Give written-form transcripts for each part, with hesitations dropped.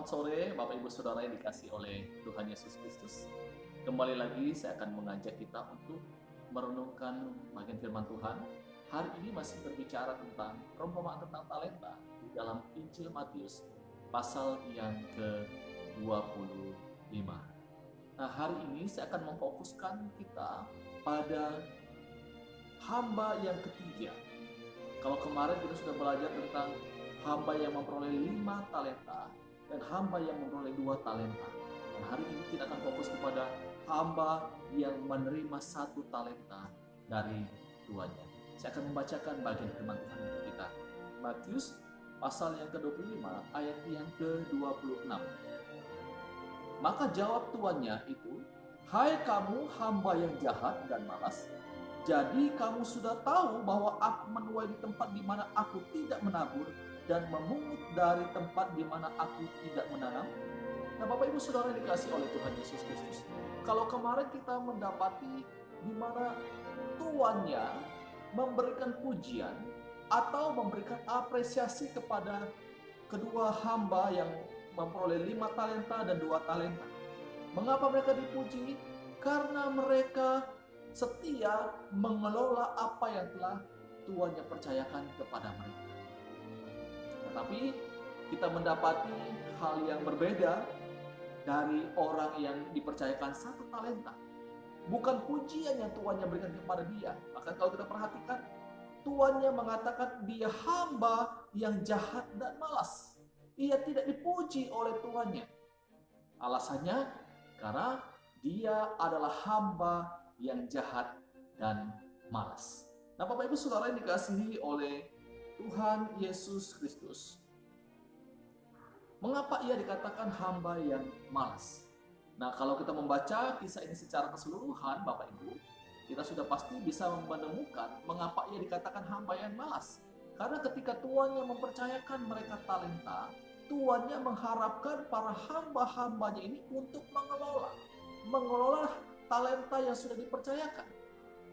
Selamat sore Bapak Ibu Saudara yang dikasihi oleh Tuhan Yesus Kristus. Kembali lagi saya akan mengajak kita untuk merenungkan bagian firman Tuhan. Hari ini masih berbicara tentang perumpamaan tentang talenta di dalam Injil Matius pasal yang ke-25. Nah, hari ini saya akan memfokuskan kita pada hamba yang ketiga. Kalau kemarin kita sudah belajar tentang hamba yang memperoleh 5 talenta dan hamba yang memperoleh 2 talenta. Dan hari ini kita akan fokus kepada hamba yang menerima 1 talenta dari tuannya. Saya akan membacakan bagian firman Tuhan untuk kita. Matius pasal yang ke-25 ayat yang ke-26. Maka jawab tuannya itu, "Hai kamu hamba yang jahat dan malas, jadi kamu sudah tahu bahwa aku menuai di tempat di mana aku tidak menabur dan memungut dari tempat di mana aku tidak menanam." Nah, Bapak Ibu Saudara yang dikasihi oleh Tuhan Yesus Kristus, kalau kemarin kita mendapati di mana tuannya memberikan pujian atau memberikan apresiasi kepada kedua hamba yang memperoleh 5 talenta dan 2 talenta. Mengapa mereka dipuji? Karena mereka setia mengelola apa yang telah tuannya percayakan kepada mereka. Tetapi kita mendapati hal yang berbeda dari orang yang dipercayakan 1 talenta. Bukan pujian yang tuannya berikan kepada dia. Bahkan kalau kita perhatikan, tuannya mengatakan dia hamba yang jahat dan malas. Ia tidak dipuji oleh tuannya. Alasannya karena dia adalah hamba yang jahat dan malas. Nah, Bapak Ibu Saudara yang dikasihi oleh Tuhan Yesus Kristus, mengapa ia dikatakan hamba yang malas? Nah, kalau kita membaca kisah ini secara keseluruhan, Bapak Ibu, kita sudah pasti bisa menemukan mengapa ia dikatakan hamba yang malas. Karena ketika tuannya mempercayakan mereka talenta, tuannya mengharapkan para hamba-hambanya ini untuk mengelola talenta yang sudah dipercayakan.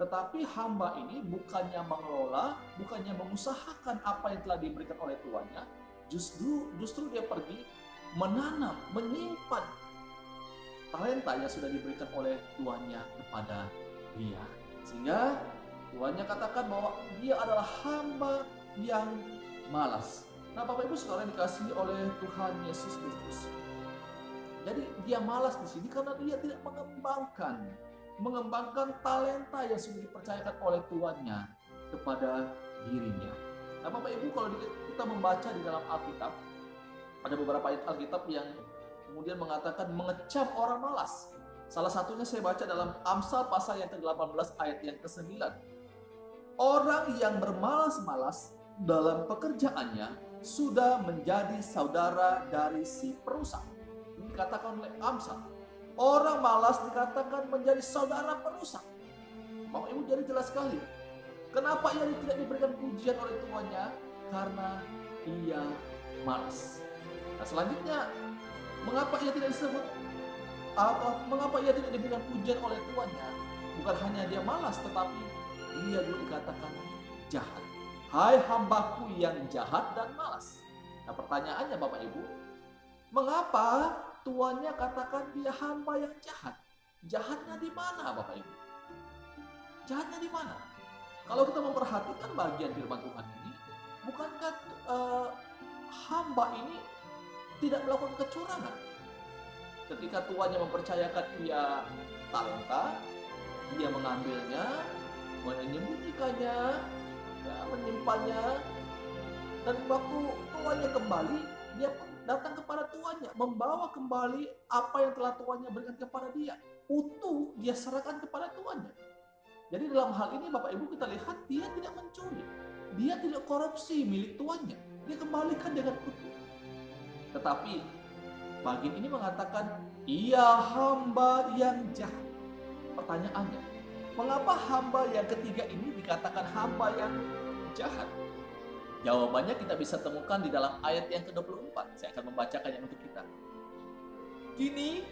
Tetapi hamba ini bukannya mengelola, bukannya mengusahakan apa yang telah diberikan oleh tuannya, justru dia pergi menanam, menyimpan talenta yang sudah diberikan oleh tuannya kepada dia. Sehingga tuannya katakan bahwa dia adalah hamba yang malas. Nah, Bapak Ibu Saudara yang dikasihi oleh Tuhan Yesus Kristus, jadi dia malas di sini karena dia tidak mengembangkan talenta yang sudah dipercayakan oleh tuannya kepada dirinya. Nah, Bapak Ibu, kalau kita membaca di dalam Alkitab, ada beberapa ayat Alkitab yang kemudian mengatakan mengecam orang malas. Salah satunya saya baca dalam Amsal pasal yang ke-18 ayat yang ke-9. Orang yang bermalas-malas dalam pekerjaannya sudah menjadi saudara dari si perusak. Ini dikatakan oleh Amsal. Orang malas dikatakan menjadi saudara perusak. Bapak Ibu, jadi jelas sekali. Kenapa ia tidak diberikan pujian oleh tuannya? Karena ia malas. Nah, selanjutnya, mengapa ia tidak disebut atau mengapa ia tidak diberikan pujian oleh tuannya? Bukan hanya dia malas, tetapi dia juga dikatakan jahat. Hai hambaku yang jahat dan malas. Nah, pertanyaannya Bapak Ibu, mengapa tuannya katakan dia hamba yang jahat? Jahatnya di mana, Bapak Ibu? Jahatnya di mana? Kalau kita memperhatikan bagian firman Tuhan ini, bukankah hamba ini tidak melakukan kecurangan? Ketika tuannya mempercayakan ia talenta, dia mengambilnya, menyembunyikannya, menyimpannya, dan waktu tuannya kembali, dia datang kepada tuannya, membawa kembali apa yang telah tuannya berikan kepada dia. Utuh dia serahkan kepada tuannya. Jadi dalam hal ini Bapak Ibu kita lihat dia tidak mencuri. Dia tidak korupsi milik tuannya. Dia kembalikan dengan utuh. Tetapi bagian ini mengatakan ia hamba yang jahat. Pertanyaannya, mengapa hamba yang ketiga ini dikatakan hamba yang jahat? Jawabannya kita bisa temukan di dalam ayat yang ke-24. Saya akan membacakannya untuk kita. Kini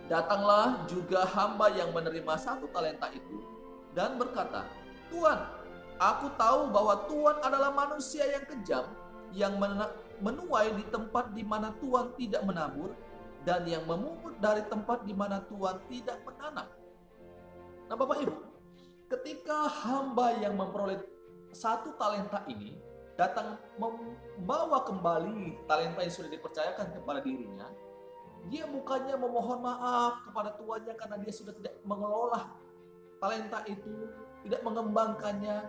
datanglah juga hamba yang menerima 1 talenta itu dan berkata, "Tuan, aku tahu bahwa Tuan adalah manusia yang kejam, yang menuai di tempat di mana Tuhan tidak menabur, dan yang memungut dari tempat di mana Tuhan tidak menanam. Nah Bapak Ibu, ketika hamba yang memperoleh 1 talenta ini datang membawa kembali talenta yang sudah dipercayakan kepada dirinya, dia bukannya memohon maaf kepada tuannya karena dia sudah tidak mengelola talenta itu, tidak mengembangkannya.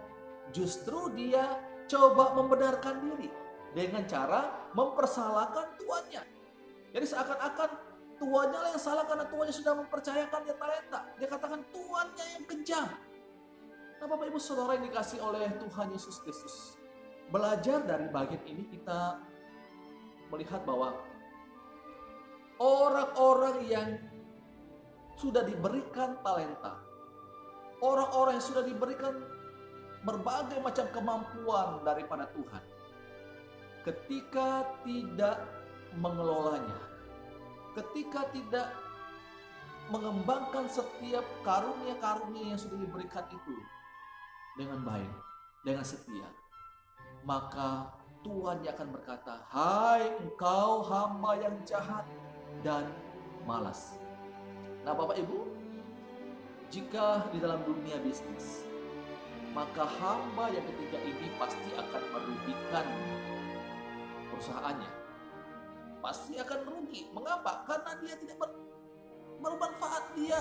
Justru dia coba membenarkan diri dengan cara mempersalahkan tuannya. Jadi seakan-akan tuannya lah yang salah karena tuannya sudah mempercayakannya talenta. Dia katakan tuannya yang kejam. Nah Bapak Ibu Saudara yang dikasih oleh Tuhan Yesus Kristus, belajar dari bagian ini kita melihat bahwa orang-orang yang sudah diberikan talenta, orang-orang yang sudah diberikan berbagai macam kemampuan daripada Tuhan, ketika tidak mengelolanya, ketika tidak mengembangkan setiap karunia-karunia yang sudah diberikan itu dengan baik, dengan setia, maka Tuhan akan berkata, "Hai engkau hamba yang jahat dan malas." Nah Bapak Ibu, jika di dalam dunia bisnis, maka hamba yang ketiga ini pasti akan merugikan perusahaannya. Pasti akan rugi. Mengapa? Karena dia tidak bermanfaat, dia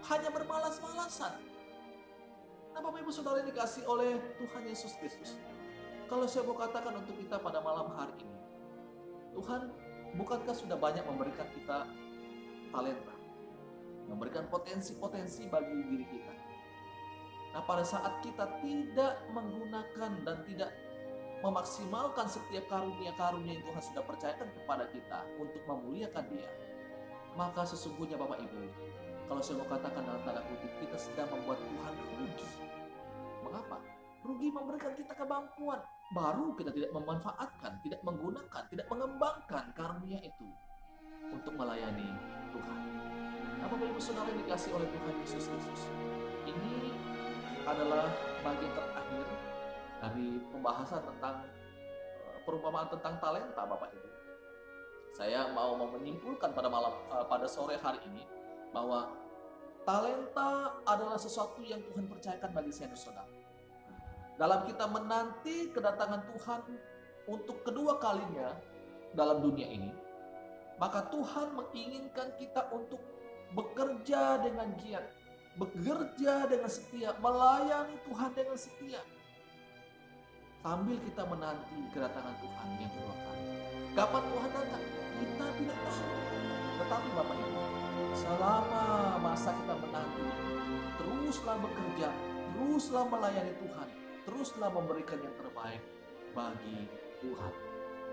hanya bermalas-malasan. Nah Bapak Ibu Saudara yang dikasih oleh Tuhan Yesus Kristus, kalau saya mau katakan untuk kita pada malam hari ini, Tuhan bukankah sudah banyak memberikan kita talenta, memberikan potensi-potensi bagi diri kita. Nah pada saat kita tidak menggunakan dan tidak memaksimalkan setiap karunia-karunia yang Tuhan sudah percayakan kepada kita untuk memuliakan Dia, maka sesungguhnya Bapak Ibu, kalau saya mau katakan dalam tanda kutip, kita sedang membuat Tuhan rugi. Mengapa? Rugi memberikan kita kemampuan, baru kita tidak memanfaatkan, tidak menggunakan, tidak mengembangkan karunia itu untuk melayani Tuhan. Nah Bapak Ibu Saudara yang dikasih oleh Tuhan Yesus Kristus, ini adalah bagian terakhir dari pembahasan tentang perumpamaan tentang talenta Bapak Ibu. Saya mau menyimpulkan pada sore hari ini bahwa talenta adalah sesuatu yang Tuhan percayakan bagi saya dan saudara. Dalam kita menanti kedatangan Tuhan untuk kedua kalinya dalam dunia ini, maka Tuhan menginginkan kita untuk bekerja dengan giat, bekerja dengan setia, melayani Tuhan dengan setia, sambil kita menanti kedatangan Tuhan yang kedua kali. Kapan Tuhan datang? Kita tidak tahu. Tetapi Bapak Ibu, selama masa kita menanti, teruslah bekerja, teruslah melayani Tuhan, teruslah memberikan yang terbaik bagi Tuhan.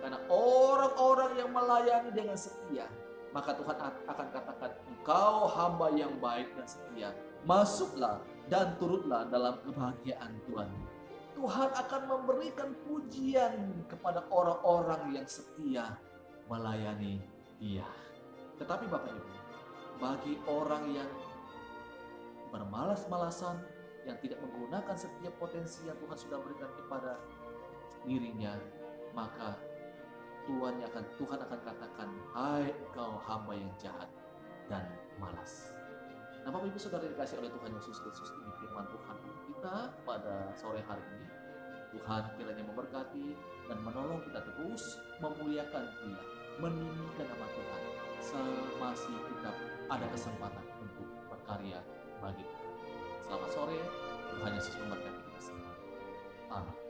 Karena orang-orang yang melayani dengan setia, maka Tuhan akan katakan, "Engkau hamba yang baik dan setia, masuklah dan turutlah dalam kebahagiaan Tuhan." Tuhan akan memberikan pujian kepada orang-orang yang setia melayani Dia. Tetapi Bapak Ibu, bagi orang yang bermalas-malasan, yang tidak menggunakan setiap potensi yang Tuhan sudah berikan kepada dirinya, maka Tuhan akan katakan, "Hai engkau hamba yang jahat dan malas." Nah Bapak Ibu Saudara dikasih oleh Tuhan Yesus Kristus, ini firman Tuhan untuk kita pada sore hari ini. Tuhan kiranya memberkati dan menolong kita terus memuliakan Dia, meninggikan nama Tuhan, semasih kita ada kesempatan untuk berkarya bagi Tuhan. Selamat sore, Tuhan Yesus memberkati kita semua. Amin.